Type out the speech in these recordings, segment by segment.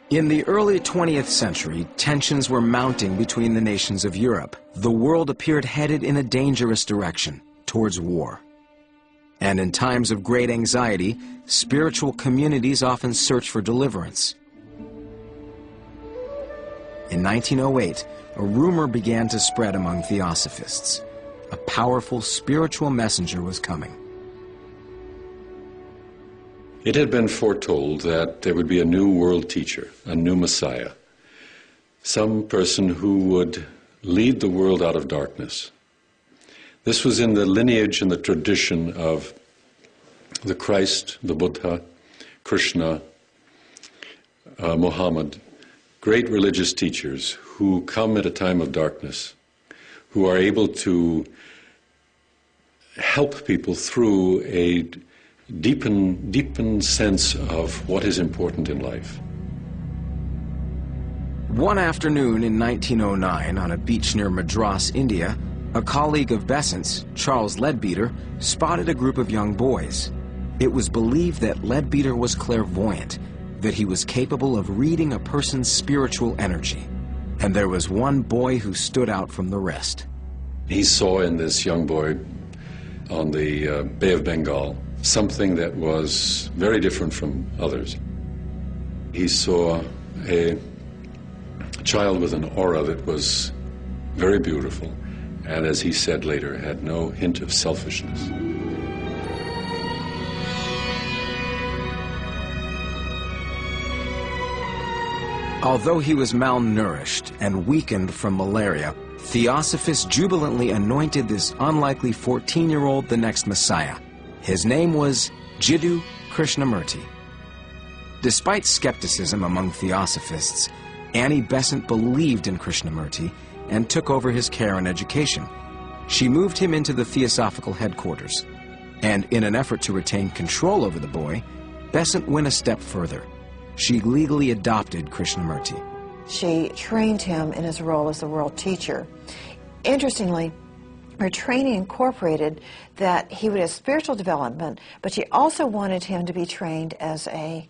In the early 20th century, tensions were mounting between the nations of Europe. The world appeared headed in a dangerous direction, towards war. And in times of great anxiety, spiritual communities often search for deliverance. In 1908, a rumor began to spread among Theosophists. A powerful spiritual messenger was coming. It had been foretold that there would be a new world teacher, a new Messiah, some person who would lead the world out of darkness. This was in the lineage and the tradition of the Christ, the Buddha, Krishna, Muhammad, great religious teachers who come at a time of darkness, who are able to help people through a deepened sense of what is important in life. One afternoon in 1909, on a beach near Madras, India, a colleague of Besant's, Charles Leadbeater, spotted a group of young boys. It was believed that Leadbeater was clairvoyant, that he was capable of reading a person's spiritual energy. And there was one boy who stood out from the rest. He saw in this young boy on the Bay of Bengal something that was very different from others. He saw a child with an aura that was very beautiful, and as he said later, had no hint of selfishness. Although he was malnourished and weakened from malaria, Theosophists jubilantly anointed this unlikely 14-year-old the next Messiah. His name was Jiddu Krishnamurti. Despite skepticism among Theosophists, Annie Besant believed in Krishnamurti and took over his care and education. She moved him into the Theosophical headquarters. And in an effort to retain control over the boy, Besant went a step further. She legally adopted Krishnamurti. She trained him in his role as the world teacher. Interestingly, her training incorporated that he would have spiritual development, but she also wanted him to be trained as a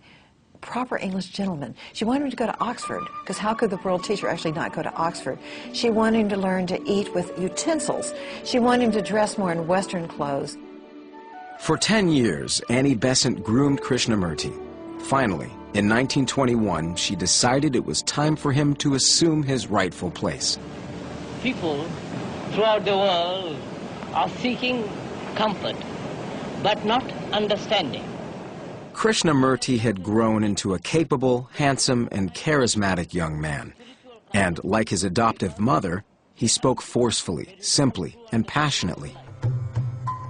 proper English gentleman. She wanted him to go to Oxford, because how could the world teacher actually not go to Oxford? She wanted him to learn to eat with utensils. She wanted him to dress more in Western clothes. For 10 years, Annie Besant groomed Krishnamurti. Finally, in 1921, she decided it was time for him to assume his rightful place. People throughout the world are seeking comfort, but not understanding. Krishnamurti had grown into a capable, handsome, and charismatic young man. And like his adoptive mother, he spoke forcefully, simply, and passionately.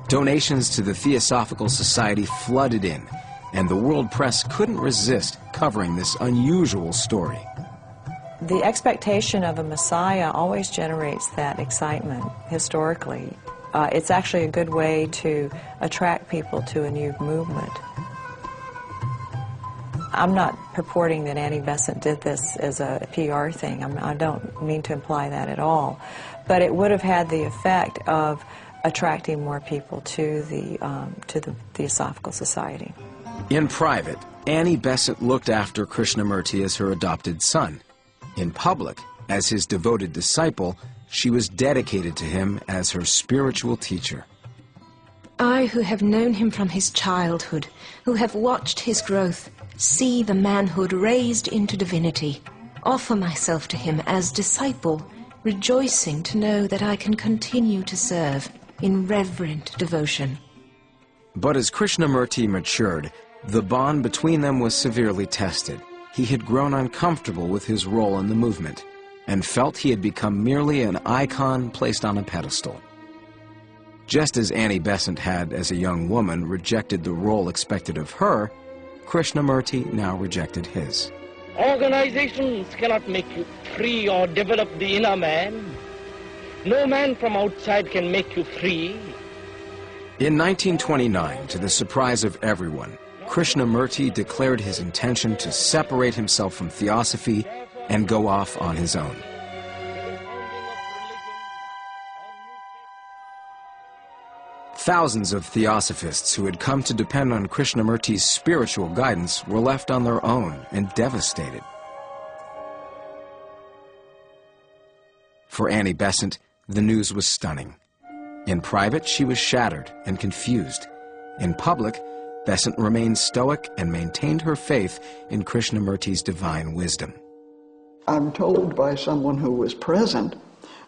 Donations to the Theosophical Society flooded in, and the world press couldn't resist covering this unusual story. The expectation of a Messiah always generates that excitement, historically. It's actually a good way to attract people to a new movement. I'm not purporting that Annie Besant did this as a PR thing. I don't mean to imply that at all. But it would have had the effect of attracting more people to the Theosophical Society. In private, Annie Besant looked after Krishnamurti as her adopted son. In public, as his devoted disciple, she was dedicated to him as her spiritual teacher. I, who have known him from his childhood, who have watched his growth, see the manhood raised into divinity, offer myself to him as disciple, rejoicing to know that I can continue to serve in reverent devotion. But as Krishnamurti matured, the bond between them was severely tested. He had grown uncomfortable with his role in the movement and felt he had become merely an icon placed on a pedestal. Just as Annie Besant had, as a young woman, rejected the role expected of her, Krishnamurti now rejected his. Organizations cannot make you free or develop the inner man. No man from outside can make you free. In 1929, to the surprise of everyone, Krishnamurti declared his intention to separate himself from Theosophy and go off on his own. Thousands of Theosophists who had come to depend on Krishnamurti's spiritual guidance were left on their own and devastated. For Annie Besant, the news was stunning. In private, she was shattered and confused. In public, Besant remained stoic and maintained her faith in Krishnamurti's divine wisdom. I'm told by someone who was present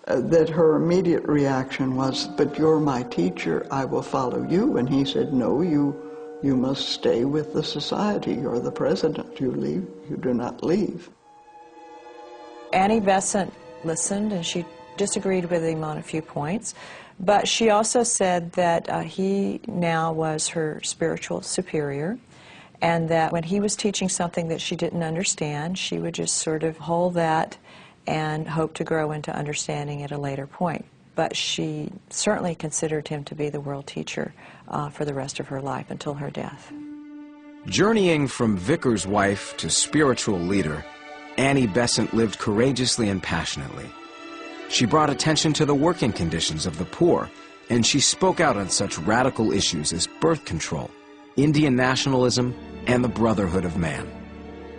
that her immediate reaction was, "But you're my teacher, I will follow you." And he said, "No, you must stay with the society. You're the president. You do not leave." Annie Besant listened, and she disagreed with him on a few points, but she also said that he now was her spiritual superior, and that when he was teaching something that she didn't understand, she would just sort of hold that and hope to grow into understanding at a later point. But she certainly considered him to be the world teacher for the rest of her life until her death. Journeying from vicar's wife to spiritual leader, Annie Besant lived courageously and passionately. She brought attention to the working conditions of the poor, and she spoke out on such radical issues as birth control, Indian nationalism, and the brotherhood of man.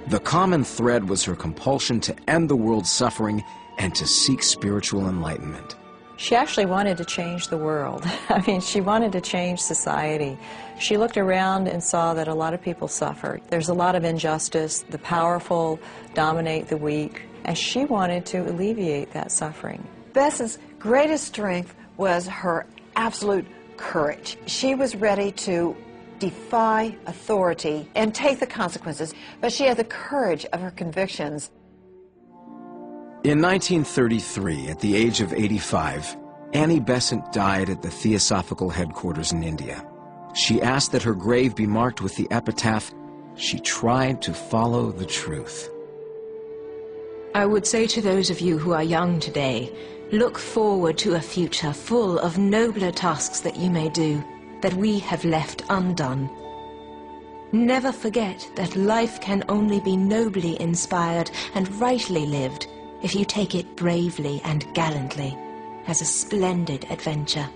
The common thread was her compulsion to end the world's suffering and to seek spiritual enlightenment. She actually wanted to change the world. I mean, she wanted to change society. She looked around and saw that a lot of people suffer. There's a lot of injustice. The powerful dominate the weak, and she wanted to alleviate that suffering. Besant's greatest strength was her absolute courage. She was ready to defy authority and take the consequences, but she had the courage of her convictions. In 1933, at the age of 85, Annie Besant died at the Theosophical headquarters in India. She asked that her grave be marked with the epitaph, "She tried to follow the truth." I would say to those of you who are young today, look forward to a future full of nobler tasks that you may do, that we have left undone. Never forget that life can only be nobly inspired and rightly lived if you take it bravely and gallantly as a splendid adventure.